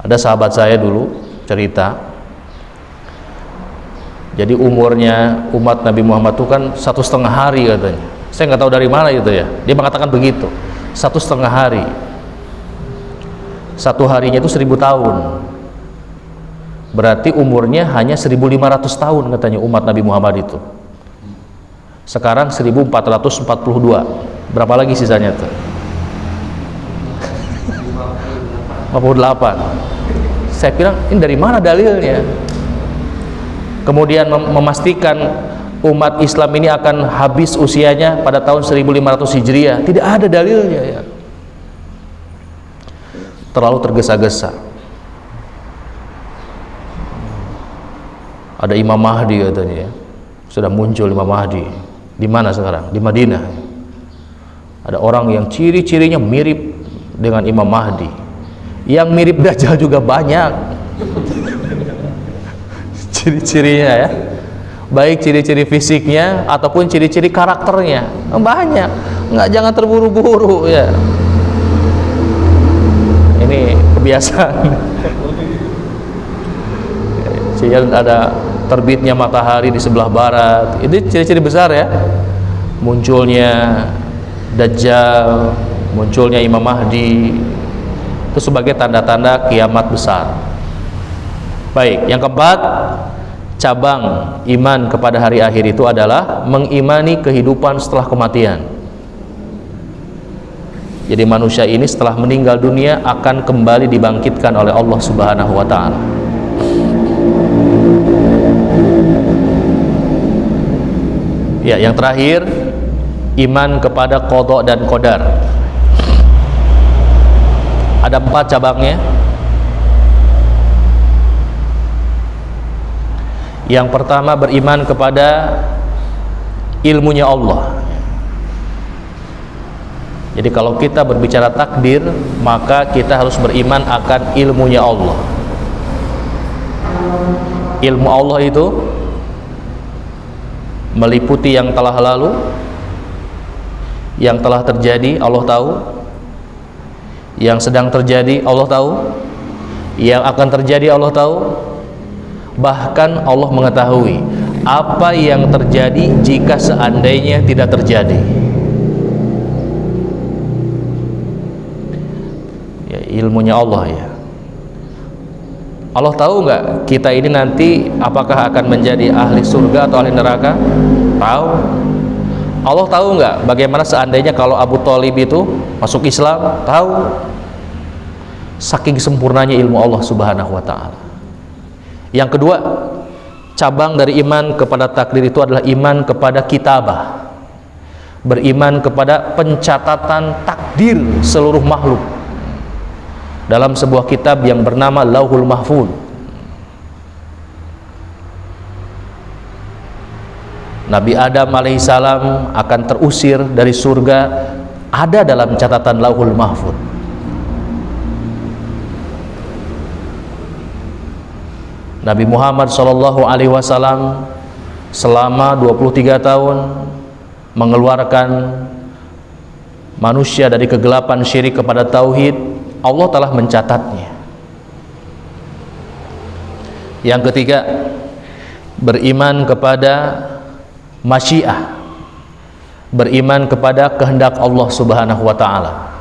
Ada sahabat saya dulu cerita, jadi umurnya umat Nabi Muhammad itu kan 1,5 hari katanya. Saya nggak tahu dari mana itu ya, dia mengatakan begitu, 1,5 hari. Satu harinya itu 1000 tahun, berarti umurnya hanya 1500 tahun katanya umat Nabi Muhammad itu. Sekarang 1442, berapa lagi sisanya tuh? 58. Saya bilang ini dari mana dalilnya? Kemudian memastikan umat Islam ini akan habis usianya pada tahun 1500 Hijriah, tidak ada dalilnya ya. Terlalu tergesa-gesa. Ada Imam Mahdi katanya ya. Sudah muncul Imam Mahdi. Di mana sekarang? Di Madinah. Ada orang yang ciri-cirinya mirip dengan Imam Mahdi. Yang mirip Dajjal juga banyak. Ciri-cirinya ya. Baik ciri-ciri fisiknya ataupun ciri-ciri karakternya. Banyak. Jangan terburu-buru ya. Ini kebiasaan. Yang ada terbitnya matahari di sebelah barat, ini ciri-ciri besar ya. Munculnya Dajjal, munculnya Imam Mahdi, itu sebagai tanda-tanda kiamat besar. Baik, yang keempat, cabang iman kepada hari akhir itu adalah mengimani kehidupan setelah kematian. Jadi manusia ini setelah meninggal dunia akan kembali dibangkitkan oleh Allah Subhanahu wa ta'ala. Ya, yang terakhir, iman kepada qadha dan qadar. Ada 4 cabangnya. Yang pertama, beriman kepada ilmunya Allah. Jadi kalau kita berbicara takdir, maka kita harus beriman akan ilmunya Allah. Ilmu Allah itu meliputi yang telah lalu, yang telah terjadi Allah tahu, yang sedang terjadi Allah tahu, yang akan terjadi Allah tahu, bahkan Allah mengetahui apa yang terjadi jika seandainya tidak terjadi. Ilmunya Allah ya. Allah tahu nggak kita ini nanti apakah akan menjadi ahli surga atau ahli neraka? Tahu. Allah tahu nggak bagaimana seandainya kalau Abu Thalib itu masuk Islam? Tahu. Saking sempurnanya ilmu Allah Subhanahu wa ta'ala. Yang kedua, cabang dari iman kepada takdir itu adalah iman kepada kitabah. Beriman kepada pencatatan takdir seluruh makhluk dalam sebuah kitab yang bernama Lauhul Mahfuz. Nabi Adam alaihissalam akan terusir dari surga, ada dalam catatan Lauhul Mahfuz. Nabi Muhammad SAW selama 23 tahun mengeluarkan manusia dari kegelapan syirik kepada tauhid. Allah telah mencatatnya. Yang ketiga, beriman kepada masyiah, beriman kepada kehendak Allah Subhanahu wa ta'ala.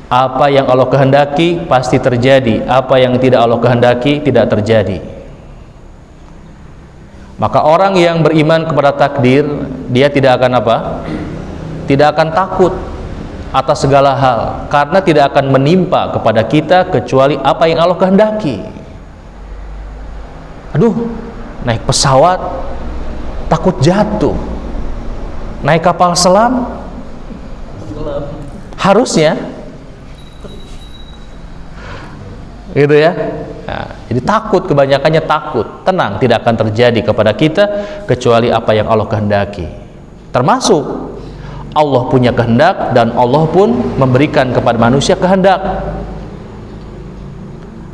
Apa yang Allah kehendaki pasti terjadi, apa yang tidak Allah kehendaki tidak terjadi. Maka orang yang beriman kepada takdir, dia tidak akan apa? Tidak akan takut atas segala hal, karena tidak akan menimpa kepada kita kecuali apa yang Allah kehendaki. Aduh, naik pesawat takut jatuh, naik kapal selam harusnya gitu ya. Nah, jadi takut, kebanyakannya takut. Tenang, tidak akan terjadi kepada kita kecuali apa yang Allah kehendaki. Termasuk Allah punya kehendak dan Allah pun memberikan kepada manusia kehendak.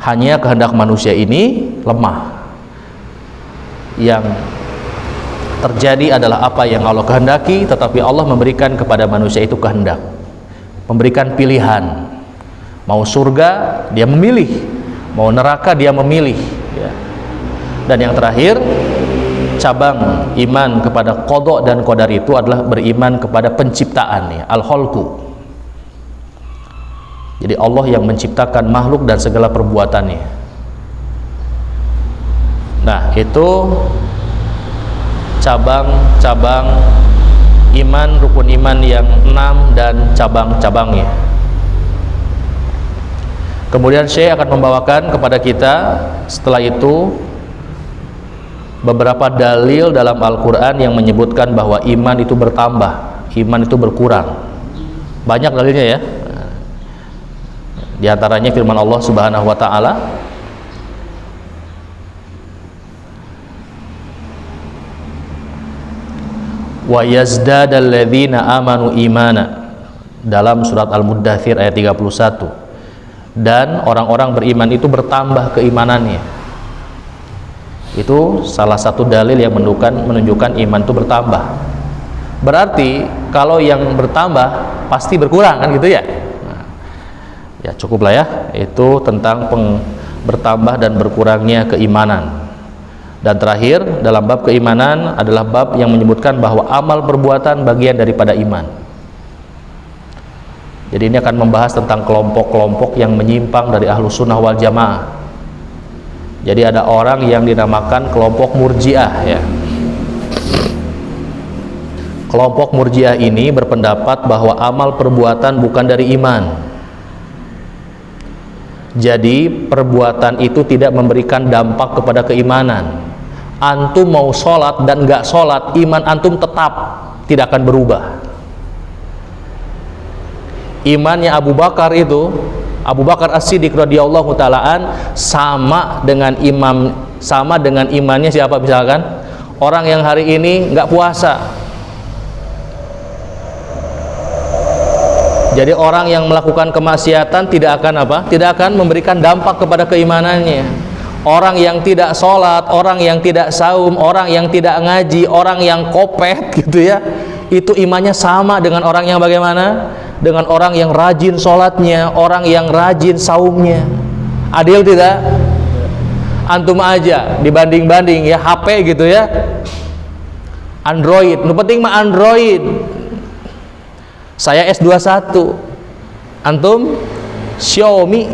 Hanya kehendak manusia ini lemah. Yang terjadi adalah apa yang Allah kehendaki, tetapi Allah memberikan kepada manusia itu kehendak, memberikan pilihan. Mau surga, dia memilih. Mau neraka, dia memilih ya. Dan yang terakhir, cabang iman kepada qada dan qadar itu adalah beriman kepada penciptaan ya, al-khalqu. Jadi Allah yang menciptakan makhluk dan segala perbuatannya. Nah, itu cabang-cabang iman, rukun iman yang 6 dan cabang-cabangnya. Kemudian Syekh akan membawakan kepada kita setelah itu beberapa dalil dalam Al-Quran yang menyebutkan bahwa iman itu bertambah, iman itu berkurang. Banyak dalilnya ya. Di antaranya firman Allah Subhanahu wa taala, wa yazdadal ladzina amanu imana, dalam surat Al-Muddathir ayat 31. Dan orang-orang beriman itu bertambah keimanannya. Itu salah satu dalil yang menunjukkan iman itu bertambah. Berarti kalau yang bertambah pasti berkurang, kan gitu ya. Nah, ya cukuplah ya, itu tentang bertambah dan berkurangnya keimanan. Dan terakhir dalam bab keimanan adalah bab yang menyebutkan bahwa amal perbuatan bagian daripada iman. Jadi ini akan membahas tentang kelompok-kelompok yang menyimpang dari Ahlus Sunnah wal Jamaah. Jadi ada orang yang dinamakan kelompok Murji'ah ya. Kelompok Murji'ah ini berpendapat bahwa amal perbuatan bukan dari iman. Jadi perbuatan itu tidak memberikan dampak kepada keimanan. Antum mau sholat dan gak sholat, iman antum tetap tidak akan berubah. Imannya Abu Bakar itu, Abu Bakar As-Siddiq radhiyallahu taalaan sama dengan imannya siapa misalkan? Orang yang hari ini nggak puasa. Jadi orang yang melakukan kemaksiatan tidak akan apa? Tidak akan memberikan dampak kepada keimanannya. Orang yang tidak sholat, orang yang tidak saum, orang yang tidak ngaji, orang yang kopet gitu ya, itu imannya sama dengan orang yang bagaimana? Dengan orang yang rajin sholatnya, orang yang rajin saumnya. Adil tidak? Antum aja dibanding-banding ya, HP gitu ya, Android, nu penting mah Android. Saya S21, antum Xiaomi.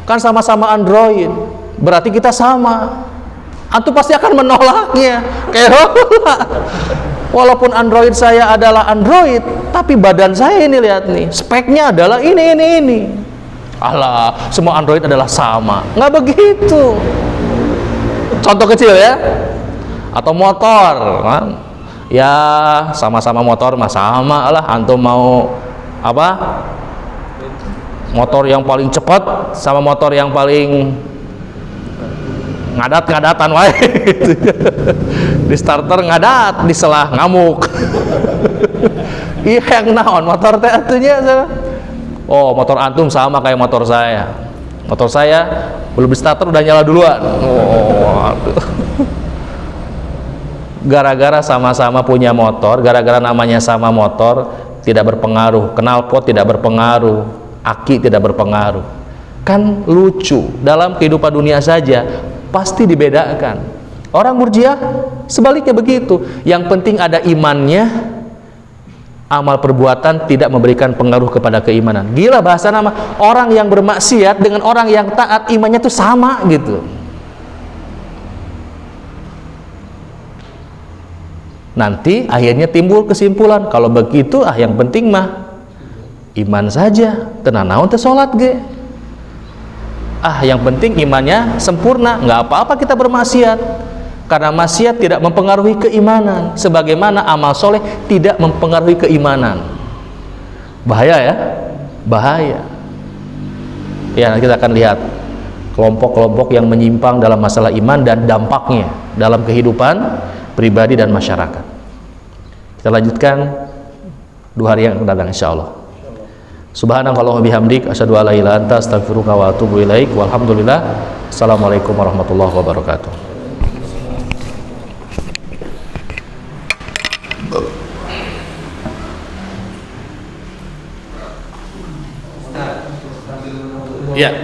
Kan sama-sama Android, berarti kita sama. Antum pasti akan menolaknya. Kayak walaupun Android saya adalah Android, tapi badan saya ini lihat nih, speknya adalah ini. Alah, semua Android adalah sama. Nggak begitu. Contoh kecil ya. Atau motor, kan? Ya sama-sama motor mah sama lah. Antum mau apa? Motor yang paling cepat sama motor yang paling ngadat-ngadatan wae. Di starter ngadat, di selah ngamuk. Iya yang naon motor teh atunya. Oh, motor antum sama kayak motor saya. Motor saya belum di starter udah nyala duluan. Oh, aduh. Gara-gara sama-sama punya motor, gara-gara namanya sama motor, tidak berpengaruh. Knalpot tidak berpengaruh, aki tidak berpengaruh. Kan lucu, dalam kehidupan dunia saja pasti dibedakan. Orang Murji'ah sebaliknya begitu. Yang penting ada imannya, amal perbuatan tidak memberikan pengaruh kepada keimanan. Gila bahasa nama. Orang yang bermaksiat dengan orang yang taat imannya tuh sama gitu. Nanti akhirnya timbul kesimpulan, kalau begitu yang penting mah iman saja, tenan naon teh salat ge. Yang penting imannya sempurna, nggak apa-apa kita bermaksiat, karena maksiat tidak mempengaruhi keimanan, sebagaimana amal soleh tidak mempengaruhi keimanan. Bahaya ya, bahaya. Ya, kita akan lihat kelompok-kelompok yang menyimpang dalam masalah iman dan dampaknya dalam kehidupan pribadi dan masyarakat. Kita lanjutkan 2 hari yang akan datang insyaallah. Subhanakallahumma bihamdik asyhadu an la ilaha illa anta astaghfiruka wa atubu ilaik. Walhamdulillah. Assalamualaikum warahmatullahi wabarakatuh. Ya.